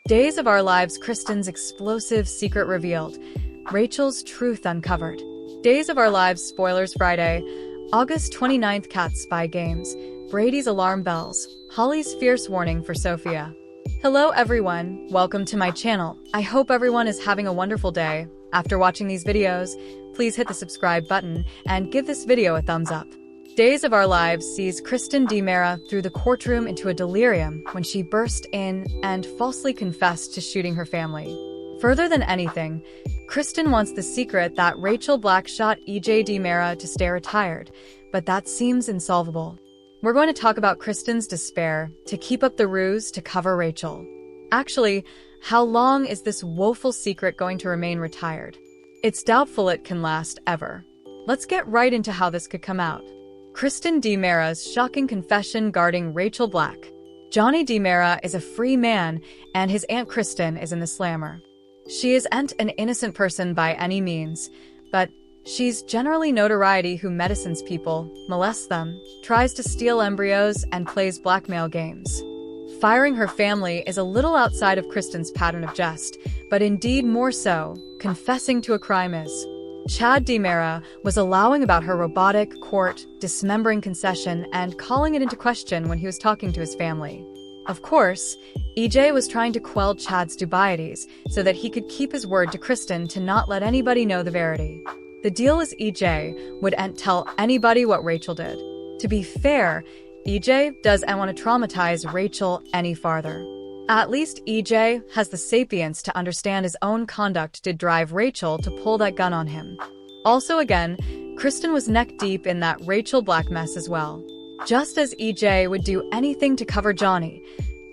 Days of Our Lives, Kristen's explosive secret revealed. Rachel's truth uncovered. Days of Our Lives spoilers Friday, August 29th. Cat spy games, Brady's alarm bells, Holly's fierce warning for Sophia. Hello everyone, welcome to my channel. I hope everyone is having a wonderful day. After watching these videos, please hit the subscribe button and give this video a thumbs up. Days of Our Lives sees Kristen DiMera through the courtroom into a delirium when she burst in and falsely confessed to shooting her family. Further than anything, Kristen wants the secret that Rachel Black shot EJ DiMera to stay retired, but that seems insolvable. We're going to talk about Kristen's despair to keep up the ruse to cover Rachel. Actually, how long is this woeful secret going to remain retired? It's doubtful it can last ever. Let's get right into how this could come out. Kristen DiMera's shocking confession guarding Rachel Black. Johnny DiMera is a free man, and his Aunt Kristen is in the slammer. She isn't an innocent person by any means, but she's generally notoriety who medicines people, molests them, tries to steal embryos, and plays blackmail games. Firing her family is a little outside of Kristen's pattern of jest, but indeed more so, confessing to a crime is. Chad DiMera was allowing about her robotic, court, dismembering concession and calling it into question when he was talking to his family. Of course, EJ was trying to quell Chad's dubieties so that he could keep his word to Kristen to not let anybody know the verity. The deal is EJ wouldn't tell anybody what Rachel did. To be fair, EJ doesn't want to traumatize Rachel any farther. At least EJ has the sapience to understand his own conduct did drive Rachel to pull that gun on him. Also again, Kristen was neck-deep in that Rachel Black mess as well. Just as EJ would do anything to cover Johnny,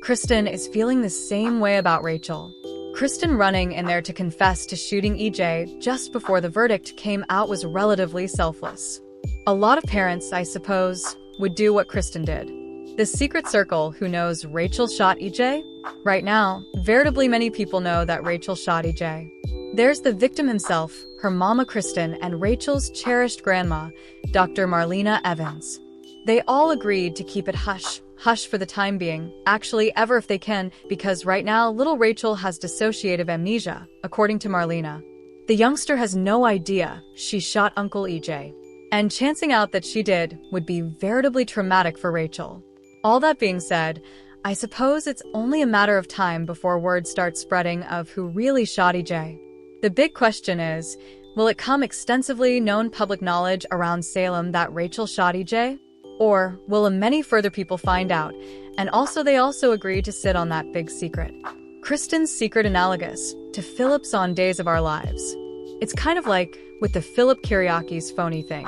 Kristen is feeling the same way about Rachel. Kristen running in there to confess to shooting EJ just before the verdict came out was relatively selfless. A lot of parents, I suppose, would do what Kristen did. The secret circle who knows Rachel shot EJ? Right now, veritably many people know that Rachel shot EJ. There's the victim himself, her mama Kristen, and Rachel's cherished grandma, Dr. Marlena Evans. They all agreed to keep it hush for the time being, actually ever if they can, because right now little Rachel has dissociative amnesia, according to Marlena. The youngster has no idea she shot Uncle EJ. And chancing out that she did would be veritably traumatic for Rachel. All that being said, I suppose it's only a matter of time before word starts spreading of who really shot EJ. The big question is, will it come extensively known public knowledge around Salem that Rachel shot EJ? Or will many further people find out, and they also agree to sit on that big secret? Kristen's secret analogous to Philip's on Days of Our Lives. It's kind of like with the Philip Kiriaki's phony thing.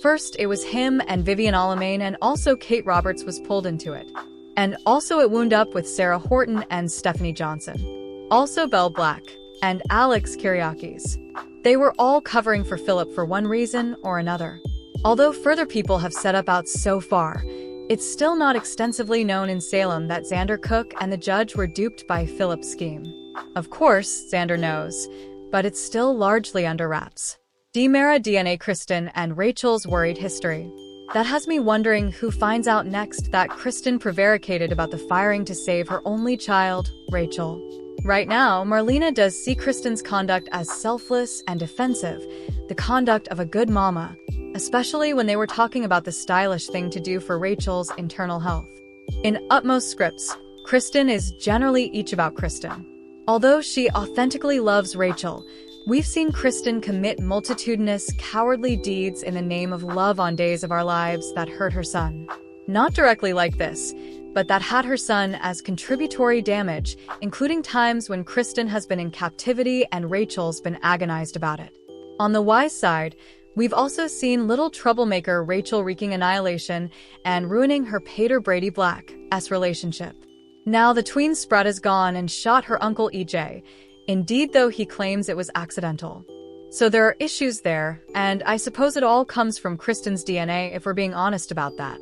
First, it was him and Vivian Alamain, and also Kate Roberts was pulled into it. And also it wound up with Sarah Horton and Stephanie Johnson. Also Belle Black and Alex Kiriakis. They were all covering for Philip for one reason or another. Although further people have set up out so far, it's still not extensively known in Salem that Xander Cook and the judge were duped by Philip's scheme. Of course, Xander knows, but it's still largely under wraps. DiMera DNA Kristen and Rachel's worried history. That has me wondering who finds out next that Kristen prevaricated about the firing to save her only child, Rachel. Right now, Marlena does see Kristen's conduct as selfless and defensive, the conduct of a good mama, especially when they were talking about the stylish thing to do for Rachel's internal health. In utmost scripts, Kristen is generally each about Kristen. Although she authentically loves Rachel, we've seen Kristen commit multitudinous, cowardly deeds in the name of love on Days of Our Lives that hurt her son. Not directly like this, but that had her son as contributory damage, including times when Kristen has been in captivity and Rachel's been agonized about it. On the wise side, we've also seen little troublemaker Rachel wreaking annihilation and ruining her pater Brady Black's relationship. Now the tween spread is gone and shot her uncle EJ, indeed though he claims it was accidental. So there are issues there, and I suppose it all comes from Kristen's DNA if we're being honest about that.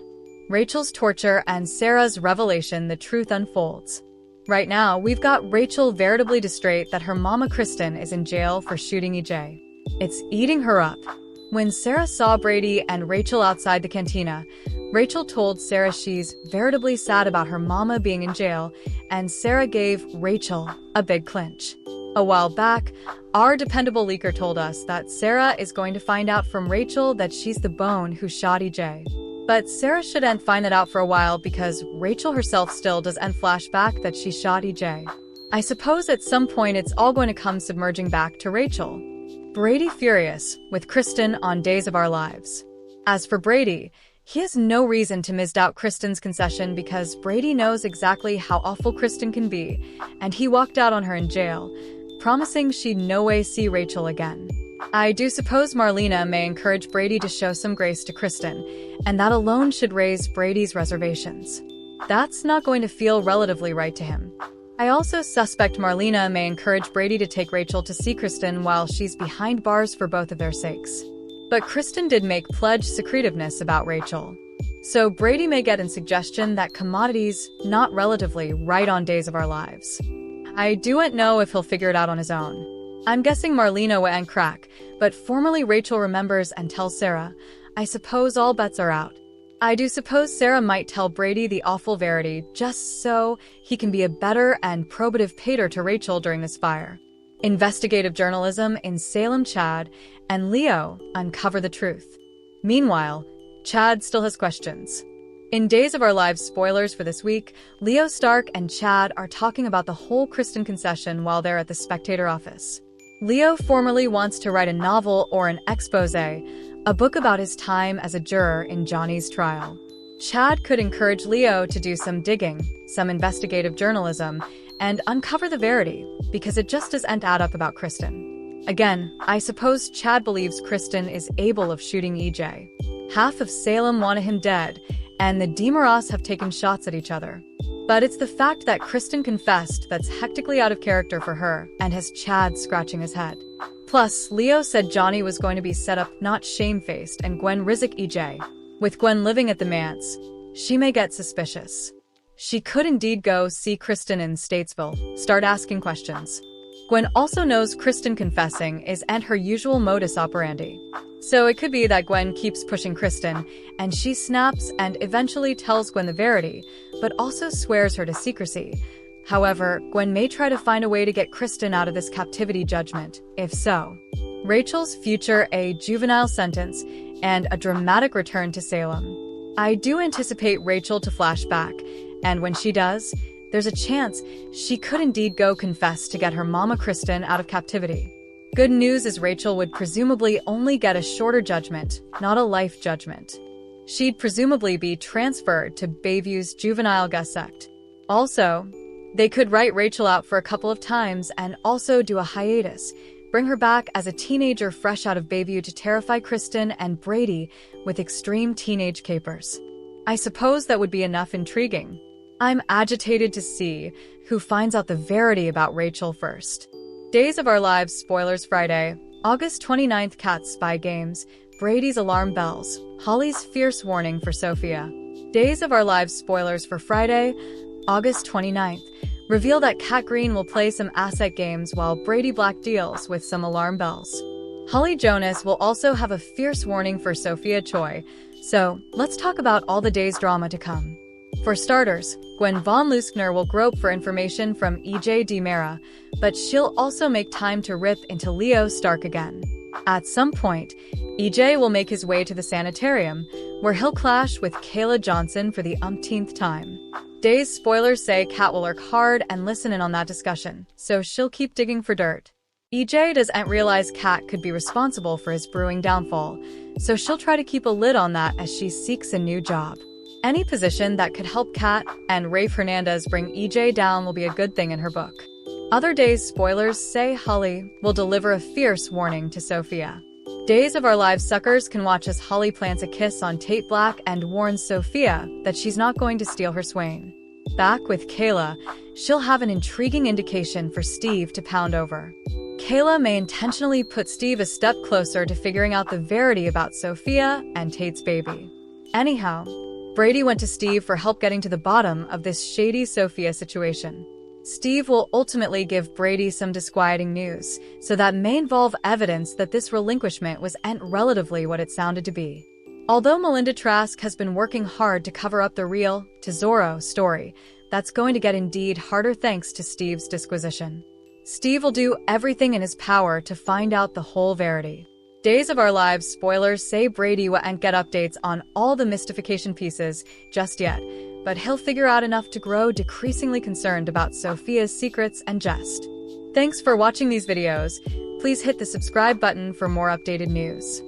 Rachel's torture and Sarah's revelation, the truth unfolds. Right now, we've got Rachel veritably distraught that her mama Kristen is in jail for shooting EJ. It's eating her up. When Sarah saw Brady and Rachel outside the cantina, Rachel told Sarah she's veritably sad about her mama being in jail, and Sarah gave Rachel a big clinch. A while back, our dependable leaker told us that Sarah is going to find out from Rachel that she's the bone who shot EJ. But Sarah shouldn't find that out for a while because Rachel herself still doesn't flash back that she shot EJ. I suppose at some point it's all going to come submerging back to Rachel. Brady furious with Kristen on Days of Our Lives. As for Brady, he has no reason to misdoubt Kristen's concession because Brady knows exactly how awful Kristen can be, and he walked out on her in jail, promising she'd no way see Rachel again. I do suppose Marlena may encourage Brady to show some grace to Kristen, and that alone should raise Brady's reservations. That's not going to feel relatively right to him. I also suspect Marlena may encourage Brady to take Rachel to see Kristen while she's behind bars for both of their sakes. But Kristen did make pledge secretiveness about Rachel. So Brady may get in suggestion that commodities not relatively right on Days of Our Lives. I don't know if he'll figure it out on his own. I'm guessing Marlena will crack, but formerly Rachel remembers and tells Sarah, I suppose all bets are out. I do suppose Sarah might tell Brady the awful verity just so he can be a better and probative pater to Rachel during this fire. Investigative journalism in Salem. Chad and Leo uncover the truth. Meanwhile, Chad still has questions. In Days of Our Lives spoilers for this week, Leo Stark and Chad are talking about the whole Kristen concession while they're at the Spectator office. Leo formally wants to write a novel or an expose, a book about his time as a juror in Johnny's trial. Chad could encourage Leo to do some digging, some investigative journalism, and uncover the verity, because it just doesn't add up about Kristen. Again, I suppose Chad believes Kristen is able of shooting EJ. Half of Salem wanted him dead, and the DeMoras have taken shots at each other. But it's the fact that Kristen confessed that's hectically out of character for her and has Chad scratching his head. Plus, Leo said Johnny was going to be set up not shamefaced and Gwen Rizek EJ. With Gwen living at the manse, she may get suspicious. She could indeed go see Kristen in Statesville, start asking questions. Gwen also knows Kristen confessing isn't her usual modus operandi. So it could be that Gwen keeps pushing Kristen, and she snaps and eventually tells Gwen the verity, but also swears her to secrecy. However, Gwen may try to find a way to get Kristen out of this captivity judgment. If so, Rachel's future a juvenile sentence and a dramatic return to Salem. I do anticipate Rachel to flash back, and when she does, there's a chance she could indeed go confess to get her mama Kristen out of captivity. Good news is Rachel would presumably only get a shorter judgment, not a life judgment. She'd presumably be transferred to Bayview's juvenile guest sect. Also, they could write Rachel out for a couple of times and also do a hiatus, bring her back as a teenager fresh out of Bayview to terrify Kristen and Brady with extreme teenage capers. I suppose that would be enough intriguing. I'm agitated to see who finds out the verity about Rachel first. Days of Our Lives spoilers Friday, August 29th. Cat spy games, Brady's alarm bells, Holly's fierce warning for Sophia. Days of Our Lives spoilers for Friday, August 29th. Reveal that Cat Green will play some asset games while Brady Black deals with some alarm bells. Holly Jonas will also have a fierce warning for Sophia Choi. So, let's talk about all the day's drama to come. For starters, Gwen von Leuschner will grope for information from EJ DiMera, but she'll also make time to rip into Leo Stark again. At some point, EJ will make his way to the sanitarium, where he'll clash with Kayla Johnson for the umpteenth time. Day's spoilers say Kat will work hard and listen in on that discussion, so she'll keep digging for dirt. EJ doesn't realize Kat could be responsible for his brewing downfall, so she'll try to keep a lid on that as she seeks a new job. Any position that could help Kat and Rafe Hernandez bring EJ down will be a good thing in her book. Other Days spoilers say Holly will deliver a fierce warning to Sophia. Days of Our Lives suckers can watch as Holly plants a kiss on Tate Black and warns Sophia that she's not going to steal her swain. Back with Kayla, she'll have an intriguing indication for Steve to pound over. Kayla may intentionally put Steve a step closer to figuring out the verity about Sophia and Tate's baby. Anyhow, Brady went to Steve for help getting to the bottom of this shady Sophia situation. Steve will ultimately give Brady some disquieting news, so that may involve evidence that this relinquishment wasn't relatively what it sounded to be. Although Melinda Trask has been working hard to cover up the real, Tesoro story, that's going to get indeed harder thanks to Steve's disquisition. Steve will do everything in his power to find out the whole verity. Days of Our Lives spoilers say Brady won't get updates on all the mystification pieces just yet, but he'll figure out enough to grow decreasingly concerned about Sophia's secrets and jest. Thanks for watching these videos. Please hit the subscribe button for more updated news.